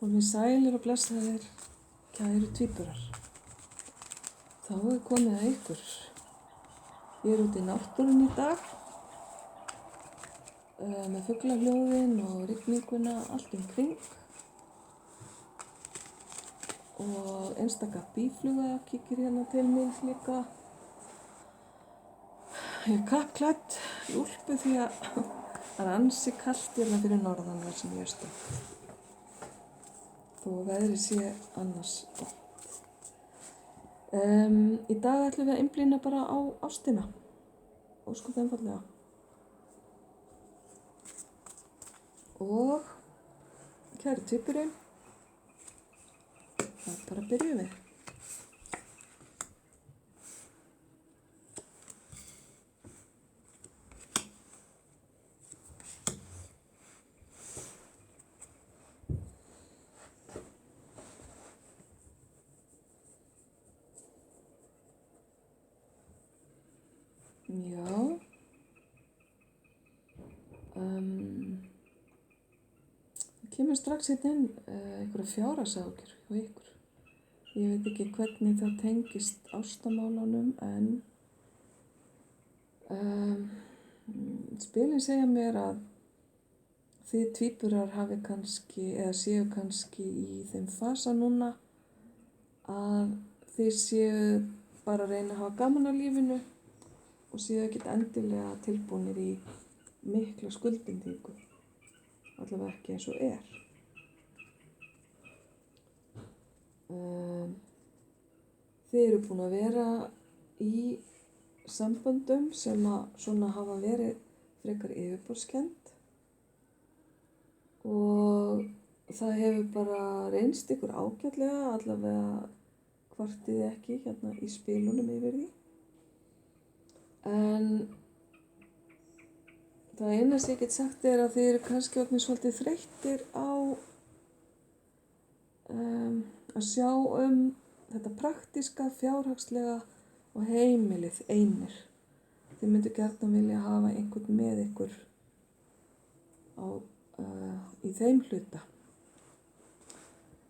Komið sælir og blessaðir, kæru tvíburar. Þá komið að ykkur. Ég út í náttúrunni í dag með fuglahljóðin og rigninguna allt kring. Og einstaka býfluga kíkir hérna til mig líka. Ég kappklædd í úlpu því að það ansi kalt hérna fyrir norðan þar sem ég stödd. Þó veðrið sé annars gott. Í dag ætlum við að einblína bara á ástina. Ósköp einfaldlega. Og kæri tvíburinn, það bara byrjum við. Já, það kemur strax inn einhverja fjárhagsáhyggjur hjá ykkur. Ég veit ekki hvernig það tengist ástamálunum en spilin segja mér að þið tvíburar hafi kannski eða séu kannski í þeim fasa núna að þið séu bara að reyna að hafa gaman á lífinu og séu ekkert endilega tilbúnir í mikla skuldbindingu, allavega ekki eins og er. Þið eru búin að vera í samböndum sem að svona hafa verið frekar yfirborðskennd og það hefur bara reynst ykkur ágætlega, allavega kvartið ekki hérna í spilunum yfir því. En það eina sem ég get sagt er að þið eru kannski orðnir svolítið þreyttir á að sjá þetta praktíska, fjárhagslega og heimilið einir. Þið myndu gjarnan vilja hafa einhvern með ykkur í þeim hluta.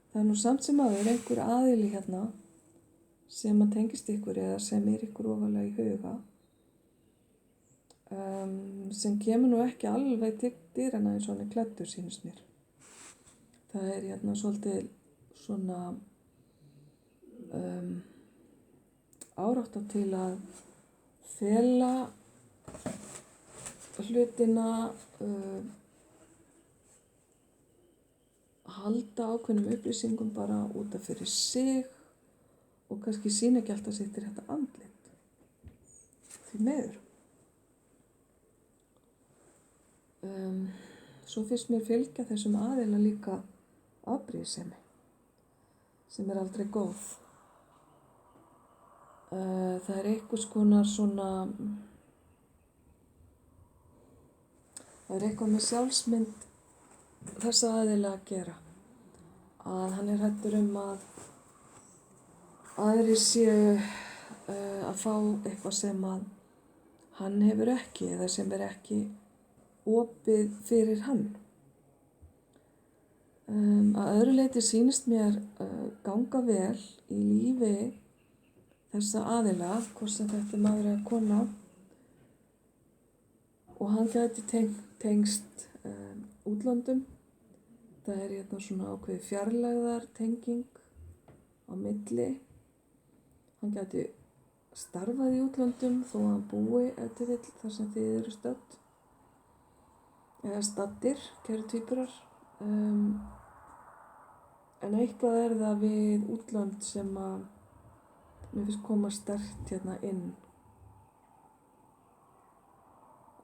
Það er nú samt sem áður einhver aðili hérna sem að tengist ykkur eða sem ykkur ofarlega í huga. Sem kemur nú ekki alveg til dyrana eins og hann klæddur sýnist mér. Það er hérna svolítið svona árátta til að fela hlutina, halda ákveðnum upplýsingum bara út af fyrir sig og kannski sýna ekki alltaf sitt þetta andlit. Því meður. Svo finnst mér fylgja þessum aðila líka afbrýðisemi sem er aldrei góð. Það er einhvers konar svona, það er eitthvað með sjálfsmynd þessa aðila að gera. Að hann er hræddur að aðrir séu að fá eitthvað sem að hann hefur ekki eða sem er ekki opið fyrir hann. Að öðru leyti sýnist mér ganga vel í lífi þessa aðila, hvort sem þetta er maður eða kona, og hann gæti tengst útlöndum. Það er hérna svona ákveðið fjarlægðar tenging á milli. Hann gæti starfað í útlöndum þó að hann búi ef til vill þar sem þið eru stödd. Eða staddir, kæru tvíburar. En eitthvað er það við útlönd sem að mér finnst koma sterkt hérna inn.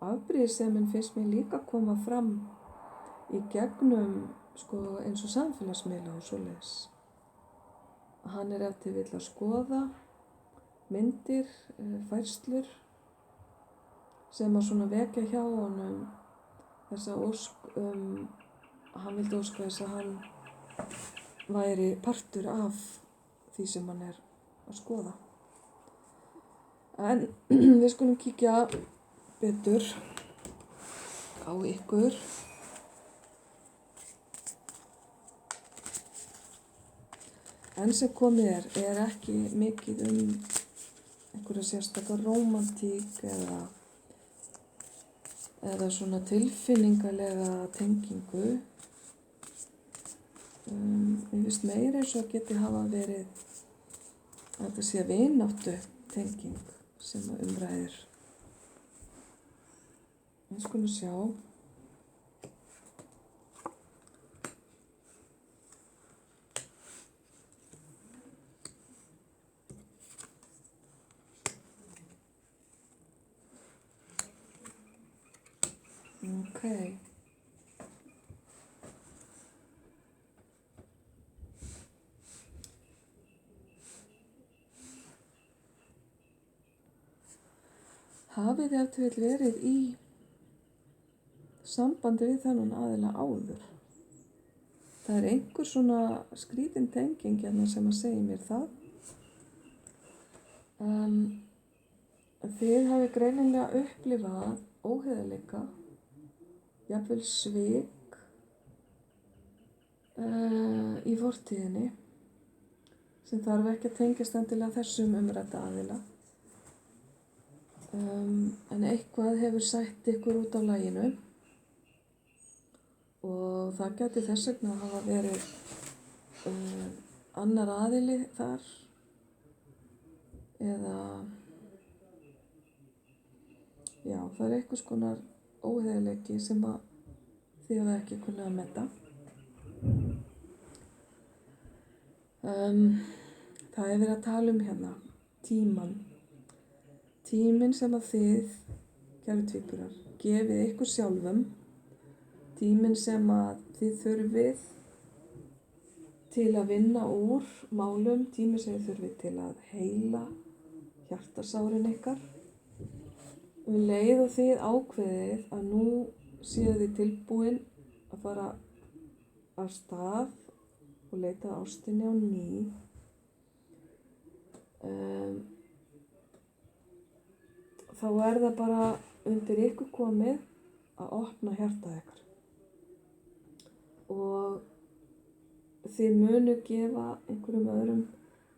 Afbrýðisemin finnst mér líka koma fram í gegnum eins og samfélagsmiðla og svoleiðis. Hann er ef til vill að skoða myndir, færslur sem að svona vekja hjá honum þessa ósk hann vildi óska þess að hann væri partur af því sem hann er að skoða. En við skulum kíkja betur á ykkur. enn sem komið er ekki mikið einhverja sérstakar rómantík eða svona tilfinningalega tengingu. Mér finnst meira eins og geti hafa verið að þetta sé vináttu tenging sem umræðir. Við skulum sjá. Ok. Hafið þið ef til vill verið í sambandi við þennan aðila áður? Það er einhver svona skrítin tenging hérna sem að segja mér það. Þið hafið greinilega upplifað óheiðarleika, jafnvel svik í fortíðinni sem þarf ekki að tengjast endilega þessum umrædda aðila. En eitthvað hefur sætt ykkur út af laginu og það gæti þess vegna að hafa verið annar aðili þar eða já, það er einhvers konar óheiðarleiki sem að þið hafa ekki kunnað að meta. Það er verið að tala hérna tíminn sem að þið, kæru tvíburar, gefið ykkur sjálfum, tíminn sem að þið þurfið til að vinna úr málum, tíminn sem þið þurfið til að heila hjartasárin ykkar. Leið og þið ákveðið að nú séu þið tilbúin að fara af stað og leita ástinni á ný. Þá er það bara undir ykkur komið að opna hjartað ykkar. Og þið munu gefa einhverjum öðrum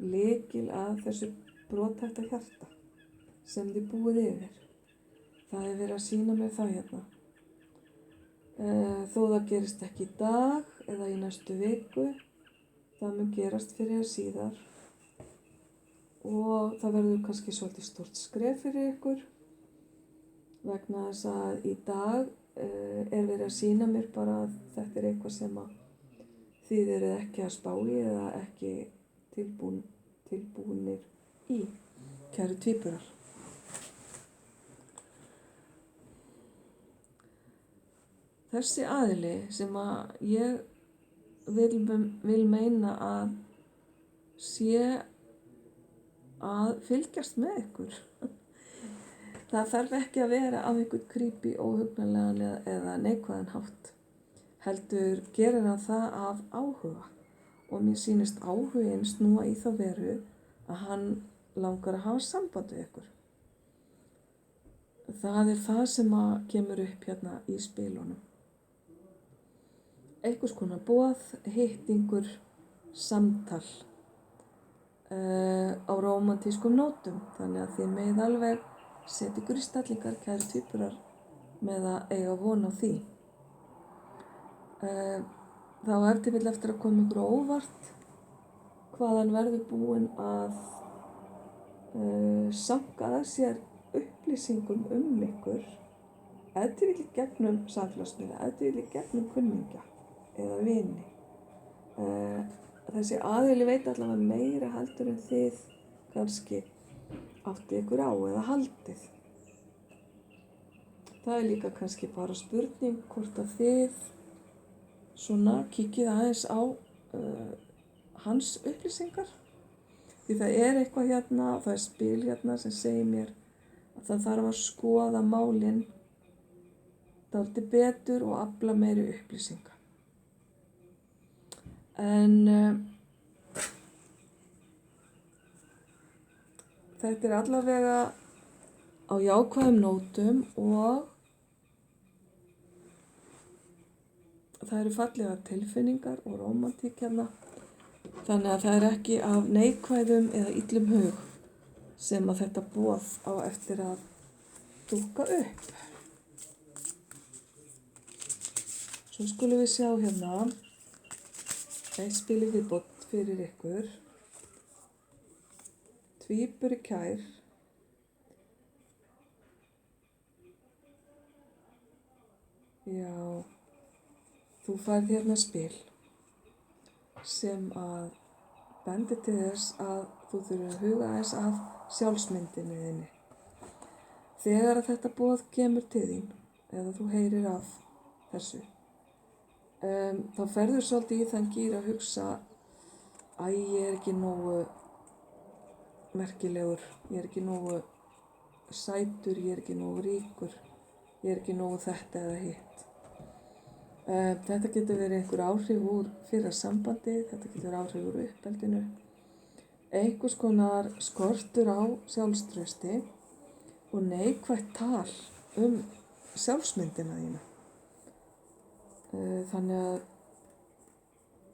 lykil að þessu brothætta hjarta sem þið búið yfir. Það er verið að sýna mér það hérna. Þó það gerist ekki í dag eða í næstu viku, það mun gerast fyrir að síðar. Og það verður kannski svolítið stórt skref fyrir ykkur vegna þess að í dag er verið að sýna mér bara að þetta er eitthvað sem að þið eruð ekki að spá í eða ekki tilbúnir í, kæru tvíburar. Þessi aðili sem að ég vil meina að sé að fylgjast með ykkur. Það þarf ekki að vera af einhvern creepy, óhugnanlegan eða neikvæðan hátt. Heldur gerir hann það af áhuga og mér sýnist áhuginn snúa í þá veru að hann langar að hafa samband við ykkur. Það er það sem að kemur upp hérna í spilunum. Einhvers konar boð, hittingur, samtal á rómantískum nótum, þannig að þið megið alveg setja ykkur í stellingar, kæru tvíburar, með að eiga von á því. Þá ef til vill eftir að koma ykkur á óvart hvað hann verður búinn að sanka að sér upplýsingum ykkur, ef til vill gegnum samfélagsmiðla, ef til vill gegnum kunningja eða vini. Þessi aðili veit allavega meira heldur en þið kannski áttið ykkur á eða haldið. Það er líka kannski bara spurning hvort að þið svona kíkið aðeins á hans upplýsingar. Því það er eitthvað hérna, það er spil hérna sem segir mér að það þarf að skoða málin dálítið betur og afla meiri upplýsinga. En þetta er allavega á jákvæðum nótum og það eru fallegar tilfinningar og rómantík hérna Þannig að það er ekki af neikvæðum eða illum hug sem að þetta boð á eftir að dúkka upp. Svo skulum við sjá hérna eitt spil í viðbót fyrir ykkur. Tvíburakær. Já, þú færð hérna spil sem að bendir til þess að þú þurfir að huga aðeins að sjálfsmyndinni þinni. Þegar að þetta boð kemur til þín, eða þú heyrir af þessu, þá ferður svolítið í þann gír að hugsa ég er ekki nógu merkilegur, ég er ekki nógu sætur, ég er ekki nógu ríkur, ég er ekki nógu þetta eða hitt. Þetta getur verið einhver áhrif úr fyrra sambandi, þetta getur verið áhrif úr uppeldinu, einhvers konar skortur á sjálfstrausti og neikvætt tal sjálfsmyndina þína. Þannig að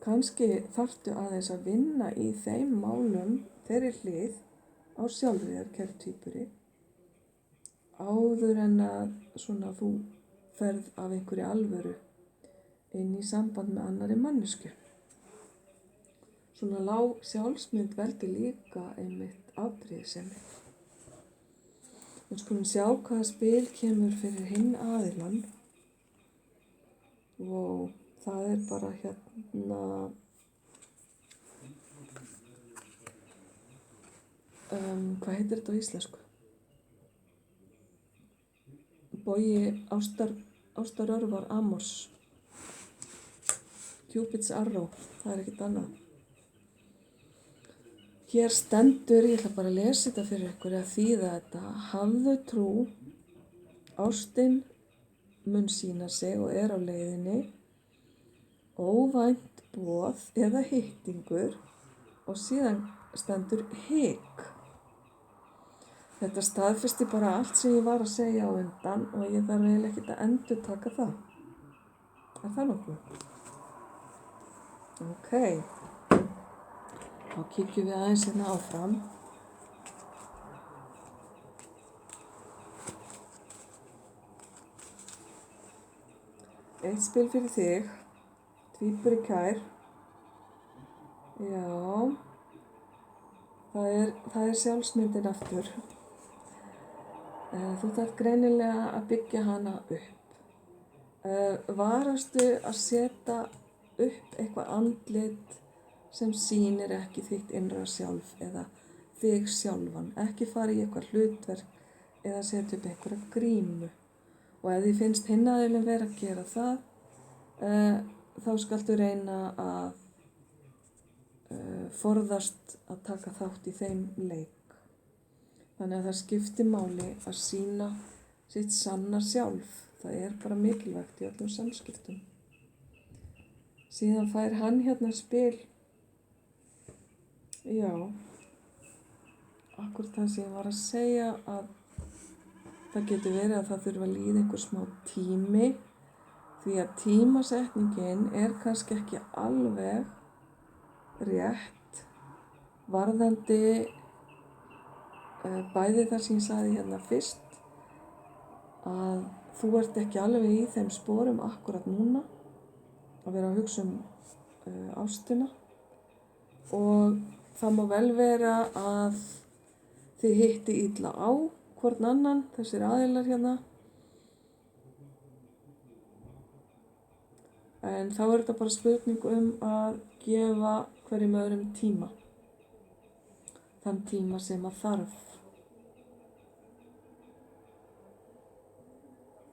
kannski þarftu aðeins að vinna í þeim málum, þeirri hlið á sjálfri þér, kæri tvíburi, áður en að svona þú ferð af einhverju alvöru inn í samband með annarri manneskju. Svona lág sjálfsmynd veldur líka einmitt afbrýðisemi. Við skulum sjá hvaða spil kemur fyrir hinn aðilann. Og það er bara hérna hvað heitir þetta á íslensku? Bogi ástarörvar Amors. Cupid's Arrow, það er ekkert annað. Hér stendur, ég ætla bara að lesa þetta fyrir ykkur að þýða þetta. Hafðu trú, ástin mun sýna sig og er á leiðinni, óvænt boð eða hittingur og síðan stendur hik. Þetta staðfesti bara allt sem ég var að segja á undan og ég þarf eiginlega ekkert að endurtaka það. Er það nokkuð? Ok, þá kíkjum við aðeins hérna áfram. Eitt spil fyrir þig, tvíburakær. Já, það er sjálfsmyndin aftur. Þú þarf greinilega að byggja hana upp. Varastu að setja upp eitthvað andlit sem sýnir ekki þitt innra sjálf eða þig sjálfan. Ekki fara í eitthvað hlutverk eða setja upp einhverja grímu. Og ef þið finnst hinn aðilinn vera að gera það, þá skaltu reyna að forðast að taka þátt í þeim leik. Þannig að það skiptir máli að sýna sitt sanna sjálf. Það er bara mikilvægt í öllum samskiptum. Síðan fær hann hérna spil. Já, akkurat það sem ég var að segja að það getur verið að það þurfa að líða einhver smá tími því að tímasetningin er kannski ekki alveg rétt varðandi bæði þar sem ég sagði hérna fyrst að þú ert ekki alveg í þeim sporum akkurat núna að vera að hugsa ástina og það má vel vera að þið hitti illa á hvorn annan, þessir aðilar hérna. En þá er þetta bara spurning að gefa hverjum öðrum tíma. Þann tíma sem að þarf.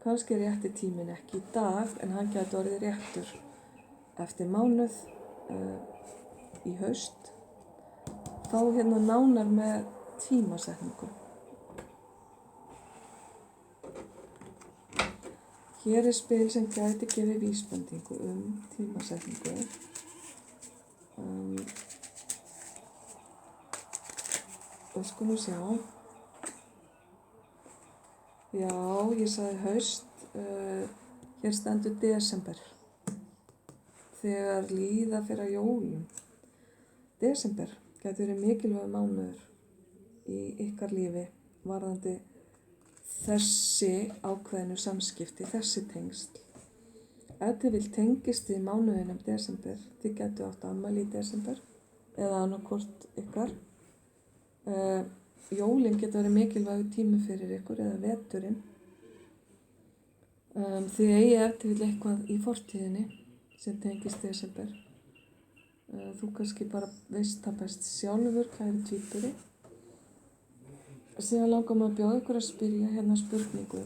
Kannski er rétti tíminn ekki í dag, en hann gæti orðið réttur eftir mánuð í haust. Þá hérna nánar með tímasetningu. Hér er spil sem gæti gefið vísbendingu tímasetningu. Við skulum sjá. Já, ég sagði haust. Hér stendur desember. Þegar líða fyrir jólum. Desember gæti verið mikilvægur mánuður í ykkar lífi varðandi þessi ákveðnu samskipti, þessi tengsl. Ef þið vil tengist í mánuðinum desember, þið gætu átt afmæli í desember eða annarkvort ykkar. Jólin geta verið mikilvægur tími fyrir ykkur eða veturinn. Þið eigi ef þið vil eitthvað í fortíðinni sem tengist desember. Þú kannski bara veist það best sjálfur, kæri tvíburi. Síðan langar maður að bjóða ykkur að spyrja hérna spurningu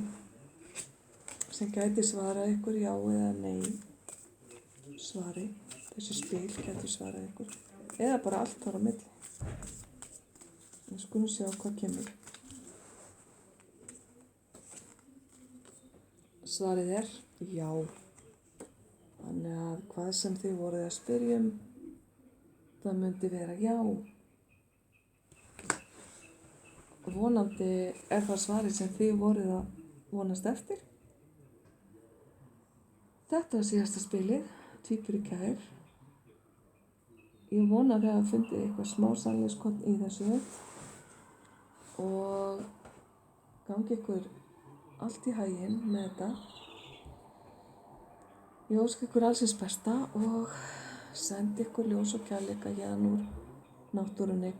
sem gæti svarað ykkur já eða nei svari. Þessi spil gæti svarað ykkur. Eða bara allt þar á milli. Við skulum sjá hvað kemur. Svarið er já. Þannig að hvað sem þið voruð að spyrja það myndi vera já. Vonandi er það svarið sem þið voruð að vonast eftir. Þetta var síðasta spilið, tvíburi kær. Ég vona að þið hafa fundið eitthvað smá sannleikskorn í þessu og gangi ykkur allt í haginn með þetta. Ég óska ykkur allsins besta og sendi ykkur ljós og kærleika héðan úr náttúrunni.